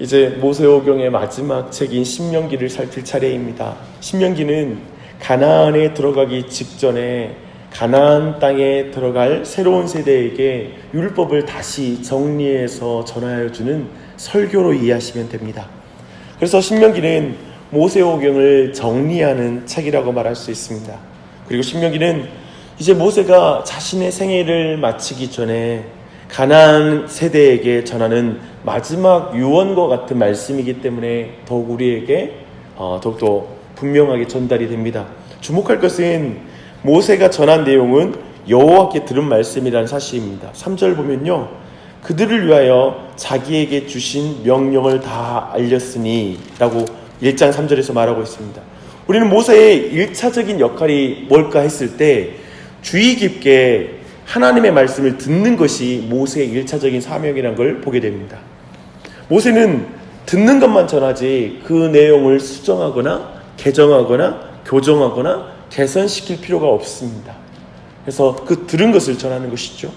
이제 모세오경의 마지막 책인 신명기를 살필 차례입니다. 신명기는 가나안에 들어가기 직전에 가나안 땅에 들어갈 새로운 세대에게 율법을 다시 정리해서 전하여 주는 설교로 이해하시면 됩니다. 그래서 신명기는 모세오경을 정리하는 책이라고 말할 수 있습니다. 그리고 신명기는 이제 모세가 자신의 생애를 마치기 전에 가나안 세대에게 전하는 마지막 유언과 같은 말씀이기 때문에 더욱 우리에게 더욱더 분명하게 전달이 됩니다. 주목할 것은 모세가 전한 내용은 여호와께 들은 말씀이라는 사실입니다. 3절 보면요, 그들을 위하여 자기에게 주신 명령을 다 알렸으니 라고 1장 3절에서 말하고 있습니다. 우리는 모세의 1차적인 역할이 뭘까 했을 때 주의 깊게 하나님의 말씀을 듣는 것이 모세의 1차적인 사명이라는 걸 보게 됩니다. 모세는 듣는 것만 전하지 그 내용을 수정하거나 개정하거나 교정하거나 개선시킬 필요가 없습니다. 그래서 그 들은 것을 전하는 것이죠.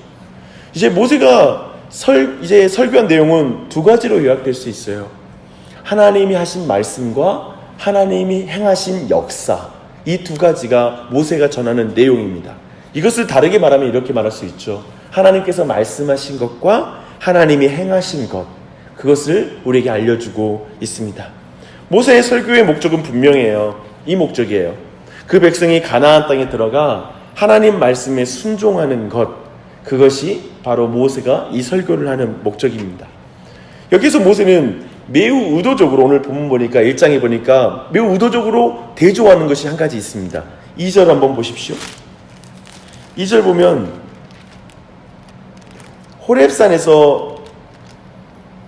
이제 모세가 설교한 내용은 두 가지로 요약될 수 있어요. 하나님이 하신 말씀과 하나님이 행하신 역사, 이 두 가지가 모세가 전하는 내용입니다. 이것을 다르게 말하면 이렇게 말할 수 있죠. 하나님께서 말씀하신 것과 하나님이 행하신 것, 그것을 우리에게 알려주고 있습니다. 모세의 설교의 목적은 분명해요. 이 목적이에요. 그 백성이 가나안 땅에 들어가 하나님 말씀에 순종하는 것, 그것이 바로 모세가 이 설교를 하는 목적입니다. 여기서 모세는 매우 의도적으로, 오늘 본문 보니까 1장에 보니까 매우 의도적으로 대조하는 것이 한 가지 있습니다. 2절 한번 보십시오. 2절 보면 호렙산에서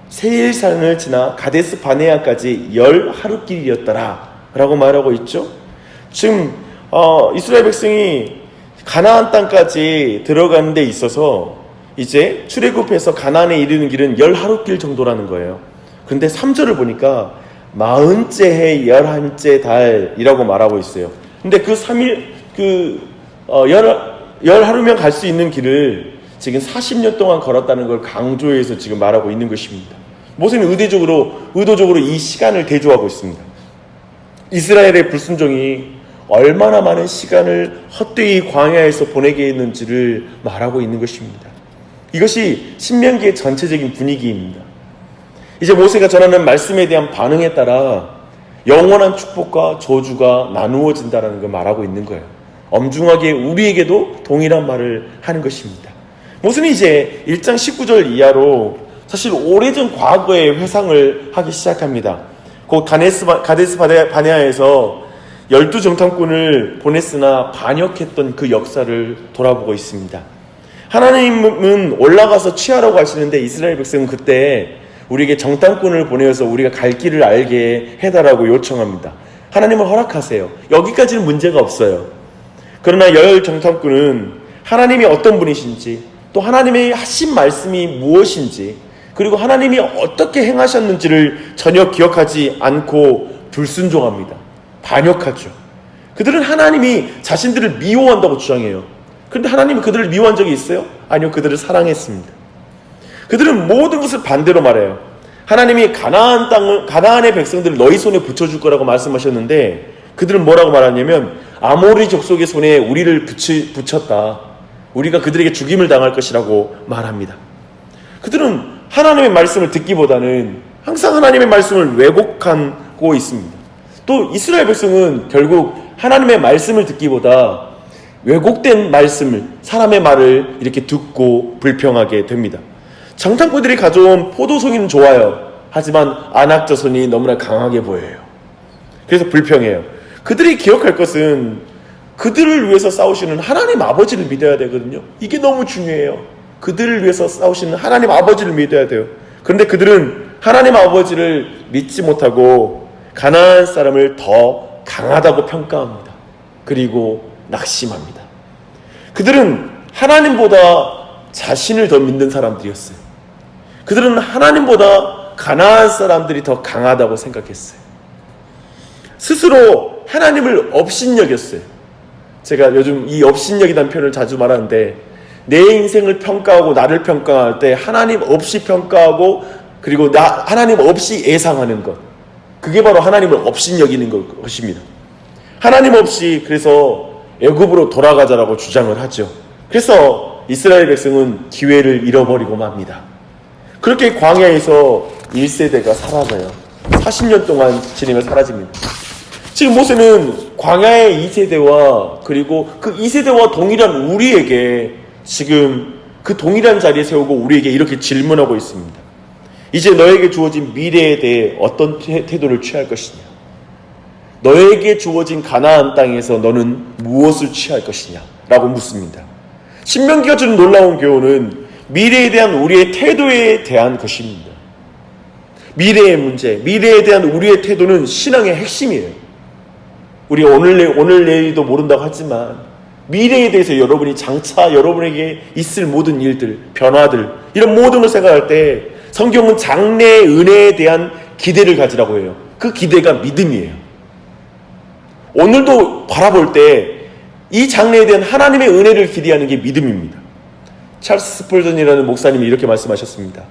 세일산을 지나 가데스 바네아까지 10하루길이었더라 라고 말하고 있죠. 지금 이스라엘 백성이 가나안 땅까지 들어가는 데 있어서 이제 출애굽해서 가나안에 이르는 길은 10하루길 정도라는 거예요. 근데 3절을 보니까 40째 해 11째 달이라고 말하고 있어요. 근데 그 3일 10하루면 갈 수 있는 길을 지금 40년 동안 걸었다는 걸 강조해서 지금 말하고 있는 것입니다. 모세는 의도적으로 이 시간을 대조하고 있습니다. 이스라엘의 불순종이 얼마나 많은 시간을 헛되이 광야에서 보내게 했는지를 말하고 있는 것입니다. 이것이 신명기의 전체적인 분위기입니다. 이제 모세가 전하는 말씀에 대한 반응에 따라 영원한 축복과 저주가 나누어진다는 걸 말하고 있는 거예요. 엄중하게 우리에게도 동일한 말을 하는 것입니다. 모세는 이제 1장 19절 이하로 사실 오래전 과거의 회상을 하기 시작합니다. 곧 가데스 바네아에서 12정탐꾼을 보냈으나 반역했던 그 역사를 돌아보고 있습니다. 하나님은 올라가서 취하라고 하시는데 이스라엘 백성은 그때 우리에게 정탐꾼을 보내어서 우리가 갈 길을 알게 해달라고 요청합니다. 하나님은 허락하세요. 여기까지는 문제가 없어요. 그러나 정탐꾼은 하나님이 어떤 분이신지, 또 하나님의 하신 말씀이 무엇인지, 그리고 하나님이 어떻게 행하셨는지를 전혀 기억하지 않고 불순종합니다. 반역하죠. 그들은 하나님이 자신들을 미워한다고 주장해요. 그런데 하나님은 그들을 미워한 적이 있어요? 아니요, 그들을 사랑했습니다. 그들은 모든 것을 반대로 말해요. 하나님이 가나안의 백성들을 너희 손에 붙여줄 거라고 말씀하셨는데 그들은 뭐라고 말하냐면 아모리 족속의 손에 우리를 붙였다. 우리가 그들에게 죽임을 당할 것이라고 말합니다. 그들은 하나님의 말씀을 듣기보다는 항상 하나님의 말씀을 왜곡하고 있습니다. 또 이스라엘 백성은 결국 하나님의 말씀을 듣기보다 왜곡된 말씀을, 사람의 말을 이렇게 듣고 불평하게 됩니다. 정탐꾼들이 가져온 포도송이는 좋아요. 하지만 안악자손이 너무나 강하게 보여요. 그래서 불평해요. 그들이 기억할 것은 그들을 위해서 싸우시는 하나님 아버지를 믿어야 되거든요. 이게 너무 중요해요. 그들을 위해서 싸우시는 하나님 아버지를 믿어야 돼요. 그런데 그들은 하나님 아버지를 믿지 못하고 가나안 사람을 더 강하다고 평가합니다. 그리고 낙심합니다. 그들은 하나님보다 자신을 더 믿는 사람들이었어요. 그들은 하나님보다 가나안 사람들이 더 강하다고 생각했어요. 스스로 하나님을 업신여겼어요. 제가 요즘 이 업신여기다는 표현을 자주 말하는데 내 인생을 평가하고 나를 평가할 때 하나님 없이 평가하고 그리고 하나님 없이 예상하는 것, 그게 바로 하나님을 업신여기는 것입니다. 하나님 없이 그래서 애굽으로 돌아가자라고 주장을 하죠. 그래서 이스라엘 백성은 기회를 잃어버리고 맙니다. 그렇게 광야에서 1세대가 사라져요. 40년 동안 지내며 사라집니다. 지금 모세는 광야의 2세대와 그리고 그 2세대와 동일한 우리에게 지금 그 동일한 자리에 세우고 우리에게 이렇게 질문하고 있습니다. 이제 너에게 주어진 미래에 대해 어떤 태도를 취할 것이냐? 너에게 주어진 가나안 땅에서 너는 무엇을 취할 것이냐? 라고 묻습니다. 신명기가 주는 놀라운 교훈은 미래에 대한 우리의 태도에 대한 것입니다. 미래의 문제, 미래에 대한 우리의 태도는 신앙의 핵심이에요. 우리가 오늘 내일도 모른다고 하지만 미래에 대해서 여러분이 장차 여러분에게 있을 모든 일들, 변화들, 이런 모든 걸 생각할 때 성경은 장래의 은혜에 대한 기대를 가지라고 해요. 그 기대가 믿음이에요. 오늘도 바라볼 때 이 장래에 대한 하나님의 은혜를 기대하는 게 믿음입니다. 찰스 스펄전이라는 목사님이 이렇게 말씀하셨습니다.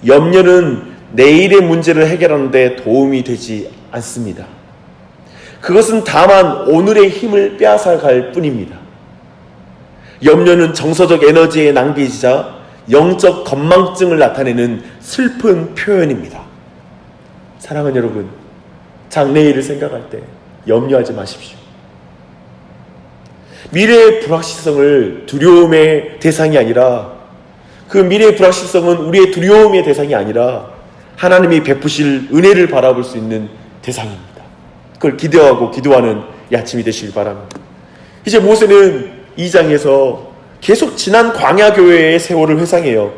염려는 내일의 문제를 해결하는 데 도움이 되지 않습니다. 그것은 다만 오늘의 힘을 빼앗아갈 뿐입니다. 염려는 정서적 에너지의 낭비이자 영적 건망증을 나타내는 슬픈 표현입니다. 사랑하는 여러분, 장래일을 생각할 때 염려하지 마십시오. 미래의 불확실성을 두려움의 대상이 아니라, 그 미래의 불확실성은 우리의 두려움의 대상이 아니라 하나님이 베푸실 은혜를 바라볼 수 있는 대상입니다. 그걸 기대하고 기도하는 이 아침이 되시길 바랍니다. 이제 모세는 2장에서 계속 지난 광야교회의 세월을 회상해요.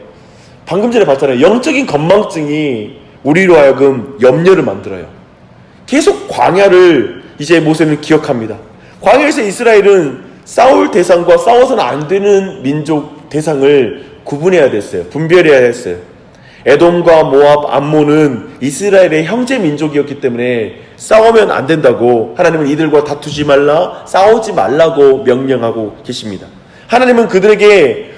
방금 전에 봤잖아요. 영적인 건망증이 우리로 하여금 염려를 만들어요. 계속 광야를 이제 모세는 기억합니다. 광야에서 이스라엘은 싸울 대상과 싸워서는 안 되는 민족 대상을 구분해야 됐어요. 분별해야 했어요. 에돔과 모압, 암몬은 이스라엘의 형제 민족이었기 때문에 싸우면 안 된다고 하나님은 이들과 다투지 말라, 싸우지 말라고 명령하고 계십니다. 하나님은 그들에게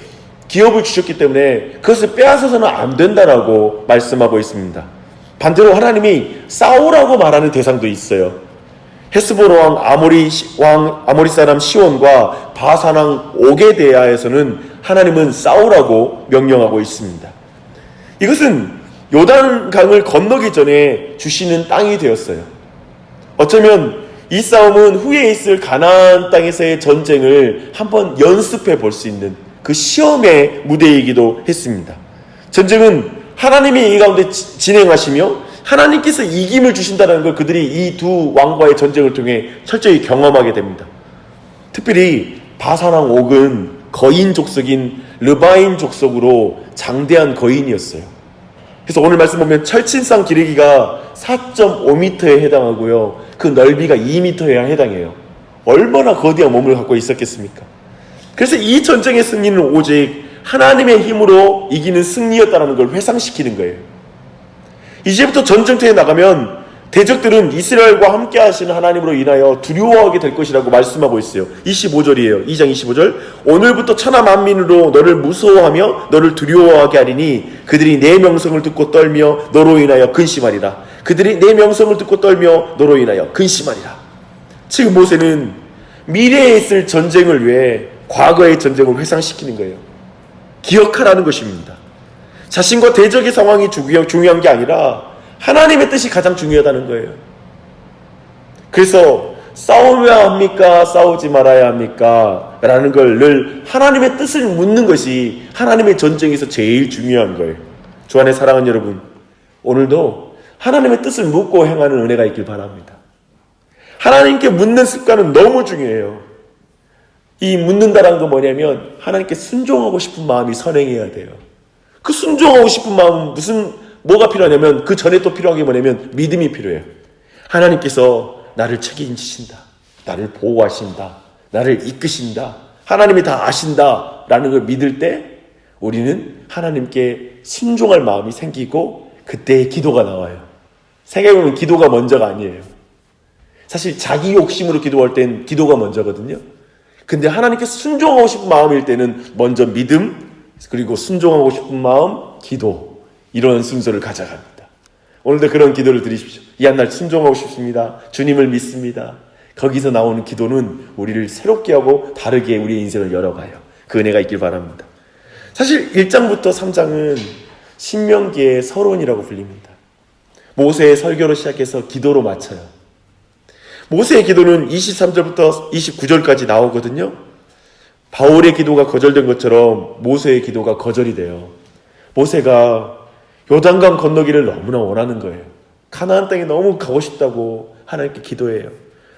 기업을 주셨기 때문에 그것을 빼앗아서는 안 된다라고 말씀하고 있습니다. 반대로 하나님이 싸우라고 말하는 대상도 있어요. 헤스본 왕 아모리 사람 시온과 바산 왕 옥에 대하여서는 하나님은 싸우라고 명령하고 있습니다. 이것은 요단강을 건너기 전에 주시는 땅이 되었어요. 어쩌면 이 싸움은 후에 있을 가나안 땅에서의 전쟁을 한번 연습해 볼 수 있는 그 시험의 무대이기도 했습니다. 전쟁은 하나님이 이 가운데 진행하시며 하나님께서 이김을 주신다는 걸 그들이 이 두 왕과의 전쟁을 통해 철저히 경험하게 됩니다. 특별히 바산 왕 옥은 거인 족속인 르바인 족속으로 장대한 거인이었어요. 그래서 오늘 말씀 보면 철친상 기르기가 4.5m에 해당하고요. 그 넓이가 2m에 해당해요. 얼마나 거대한 몸을 갖고 있었겠습니까? 그래서 이 전쟁의 승리는 오직 하나님의 힘으로 이기는 승리였다는 걸 회상시키는 거예요. 이제부터 전쟁터에 나가면 대적들은 이스라엘과 함께 하시는 하나님으로 인하여 두려워하게 될 것이라고 말씀하고 있어요. 25절이에요. 2장 25절. 오늘부터 천하 만민으로 너를 무서워하며 너를 두려워하게 하리니 그들이 내 명성을 듣고 떨며 너로 인하여 근심하리라. 그들이 내 명성을 듣고 떨며 너로 인하여 근심하리라. 지금 모세는 미래에 있을 전쟁을 위해 과거의 전쟁을 회상시키는 거예요. 기억하라는 것입니다. 자신과 대적의 상황이 중요한 게 아니라 하나님의 뜻이 가장 중요하다는 거예요. 그래서 싸워야 합니까? 싸우지 말아야 합니까? 라는 걸 늘 하나님의 뜻을 묻는 것이 하나님의 전쟁에서 제일 중요한 거예요. 주 안에 사랑하는 여러분, 오늘도 하나님의 뜻을 묻고 행하는 은혜가 있길 바랍니다. 하나님께 묻는 습관은 너무 중요해요. 이 묻는다라는 건 뭐냐면 하나님께 순종하고 싶은 마음이 선행해야 돼요. 그 순종하고 싶은 마음은 뭐가 필요하냐면 그 전에 또 필요한 게 뭐냐면 믿음이 필요해요. 하나님께서 나를 책임지신다. 나를 보호하신다. 나를 이끄신다. 하나님이 다 아신다. 라는 걸 믿을 때 우리는 하나님께 순종할 마음이 생기고 그때의 기도가 나와요. 생각해보면 기도가 먼저가 아니에요. 사실 자기 욕심으로 기도할 땐 기도가 먼저거든요. 근데 하나님께 순종하고 싶은 마음일 때는 먼저 믿음, 그리고 순종하고 싶은 마음, 기도. 이런 순서를 가져갑니다. 오늘도 그런 기도를 드리십시오. 이 한 날 순종하고 싶습니다. 주님을 믿습니다. 거기서 나오는 기도는 우리를 새롭게 하고 다르게 우리의 인생을 열어가요. 그 은혜가 있길 바랍니다. 사실 1장부터 3장은 신명기의 서론이라고 불립니다. 모세의 설교로 시작해서 기도로 마쳐요. 모세의 기도는 23절부터 29절까지 나오거든요. 바울의 기도가 거절된 것처럼 모세의 기도가 거절이 돼요. 모세가 요단강 건너기를 너무나 원하는 거예요. 가나안 땅에 너무 가고 싶다고 하나님께 기도해요.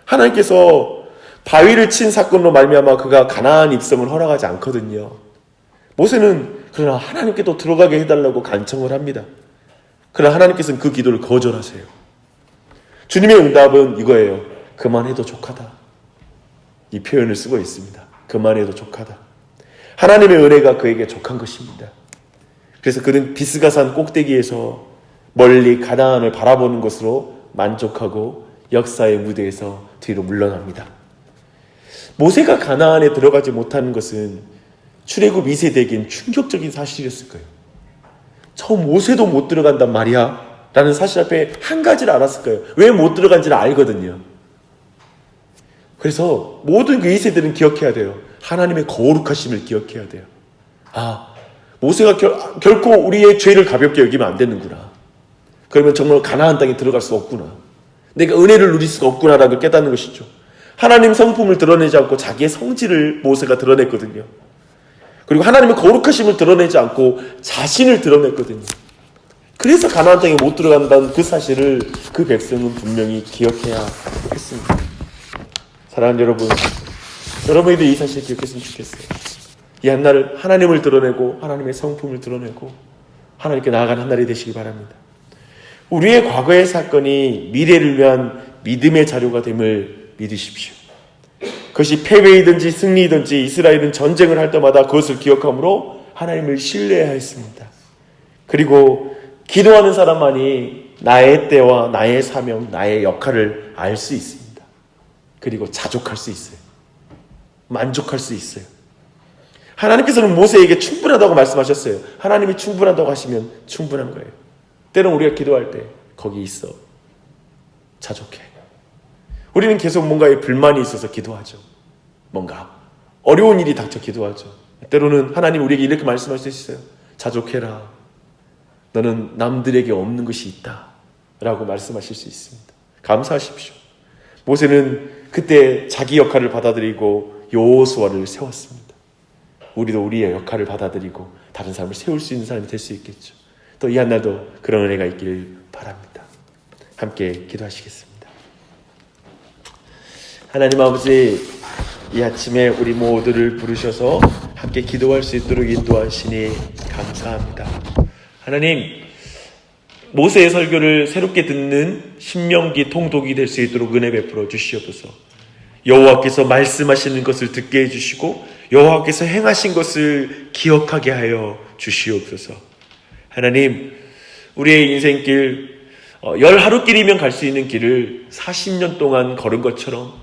하나님께서 바위를 친 사건으로 말미암아 그가 가나안 입성을 허락하지 않거든요. 모세는 그러나 하나님께 또 들어가게 해달라고 간청을 합니다. 그러나 하나님께서는 그 기도를 거절하세요. 주님의 응답은 이거예요. 그만해도 족하다. 이 표현을 쓰고 있습니다. 그만해도 족하다. 하나님의 은혜가 그에게 족한 것입니다. 그래서 그는 비스가산 꼭대기에서 멀리 가나안을 바라보는 것으로 만족하고 역사의 무대에서 뒤로 물러납니다. 모세가 가나안에 들어가지 못하는 것은 출애굽 2세대에겐 충격적인 사실이었을 거예요. 모세도 못 들어간단 말이야 라는 사실 앞에 한 가지를 알았을 거예요. 왜 못 들어간지를 알거든요. 그래서 모든 그 2세들은 기억해야 돼요. 하나님의 거룩하심을 기억해야 돼요. 모세가 결코 우리의 죄를 가볍게 여기면 안 되는구나. 그러면 정말 가나안 땅에 들어갈 수 없구나. 내가 은혜를 누릴 수가 없구나라는 걸 깨닫는 것이죠. 하나님 성품을 드러내지 않고 자기의 성질을 모세가 드러냈거든요. 그리고 하나님의 거룩하심을 드러내지 않고 자신을 드러냈거든요. 그래서 가나안 땅에 못 들어간다는 그 사실을 그 백성은 분명히 기억해야 했습니다. 사랑하는 여러분, 여러분들도 이 사실을 기억했으면 좋겠어요. 이 한날을 하나님을 드러내고 하나님의 성품을 드러내고 하나님께 나아가는 한 날이 되시기 바랍니다. 우리의 과거의 사건이 미래를 위한 믿음의 자료가 됨을 믿으십시오. 그것이 패배이든지 승리이든지 이스라엘은 전쟁을 할 때마다 그것을 기억함으로 하나님을 신뢰해야 했습니다. 그리고 기도하는 사람만이 나의 때와 나의 사명, 나의 역할을 알 수 있습니다. 그리고 자족할 수 있어요. 만족할 수 있어요. 하나님께서는 모세에게 충분하다고 말씀하셨어요. 하나님이 충분하다고 하시면 충분한 거예요. 때론 우리가 기도할 때 거기 있어. 자족해. 우리는 계속 뭔가에 불만이 있어서 기도하죠. 뭔가 어려운 일이 닥쳐 기도하죠. 때로는 하나님 우리에게 이렇게 말씀할 수 있어요. 자족해라. 너는 남들에게 없는 것이 있다. 라고 말씀하실 수 있습니다. 감사하십시오. 모세는 그때 자기 역할을 받아들이고 여호수아를 세웠습니다. 우리도 우리의 역할을 받아들이고 다른 사람을 세울 수 있는 사람이 될 수 있겠죠. 또 이 한날도 그런 은혜가 있길 바랍니다. 함께 기도하시겠습니다. 하나님 아버지, 이 아침에 우리 모두를 부르셔서 함께 기도할 수 있도록 인도하시니 감사합니다. 하나님, 모세의 설교를 새롭게 듣는 신명기 통독이 될 수 있도록 은혜 베풀어 주시옵소서. 여호와께서 말씀하시는 것을 듣게 해주시고 여호와께서 행하신 것을 기억하게 하여 주시옵소서. 하나님, 우리의 인생길 10하루길이면 갈 수 있는 길을 40년 동안 걸은 것처럼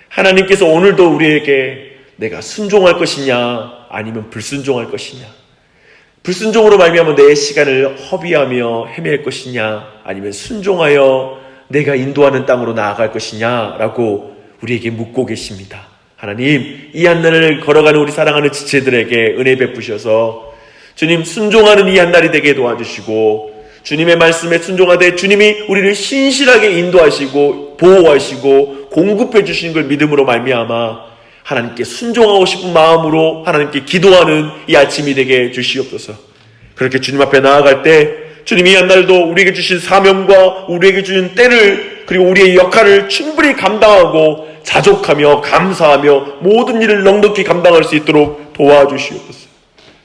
하나님께서 오늘도 우리에게 내가 순종할 것이냐 아니면 불순종할 것이냐, 불순종으로 말미암아 내 시간을 허비하며 헤맬 것이냐 아니면 순종하여 내가 인도하는 땅으로 나아갈 것이냐라고 우리에게 묻고 계십니다. 하나님, 이 한날을 걸어가는 우리 사랑하는 지체들에게 은혜 베푸셔서 주님, 순종하는 이 한날이 되게 도와주시고 주님의 말씀에 순종하되 주님이 우리를 신실하게 인도하시고 보호하시고 공급해 주시는 걸 믿음으로 말미암아 하나님께 순종하고 싶은 마음으로 하나님께 기도하는 이 아침이 되게 주시옵소서. 그렇게 주님 앞에 나아갈 때 주님이 이 한날도 우리에게 주신 사명과 우리에게 주신 때를 그리고 우리의 역할을 충분히 감당하고 자족하며 감사하며 모든 일을 넉넉히 감당할 수 있도록 도와주시옵소서.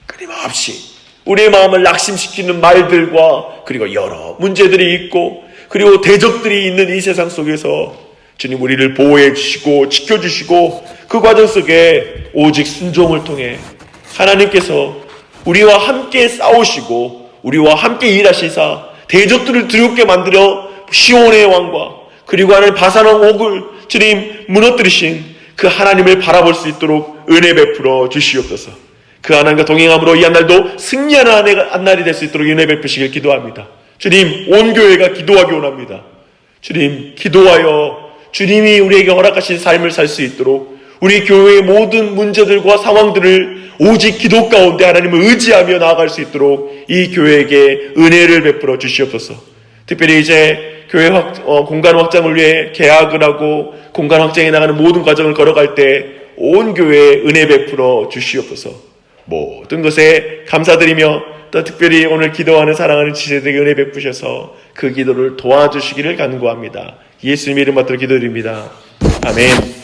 끊임없이 우리의 마음을 낙심시키는 말들과 그리고 여러 문제들이 있고 그리고 대적들이 있는 이 세상 속에서 주님 우리를 보호해 주시고 지켜주시고 그 과정 속에 오직 순종을 통해 하나님께서 우리와 함께 싸우시고 우리와 함께 일하시사 대적들을 두렵게 만들어 시온의 왕과 그리고 하나님 바산왕 옥을 주님 무너뜨리신 그 하나님을 바라볼 수 있도록 은혜 베풀어 주시옵소서. 그 하나님과 동행함으로 이 한 날도 승리하는 한 날이 될 수 있도록 은혜 베푸시길 기도합니다. 주님, 온 교회가 기도하기 원합니다. 주님, 기도하여 주님이 우리에게 허락하신 삶을 살 수 있도록 우리 교회의 모든 문제들과 상황들을 오직 기도 가운데 하나님을 의지하며 나아갈 수 있도록 이 교회에게 은혜를 베풀어 주시옵소서. 특별히 이제 교회 공간 확장을 위해 계약을 하고 공간 확장해 나가는 모든 과정을 걸어갈 때 온 교회에 은혜 베풀어 주시옵소서. 모든 것에 감사드리며 또 특별히 오늘 기도하는 사랑하는 지체들에게 은혜 베푸셔서 그 기도를 도와주시기를 간구합니다. 예수님의 이름 받들어 기도드립니다. 아멘.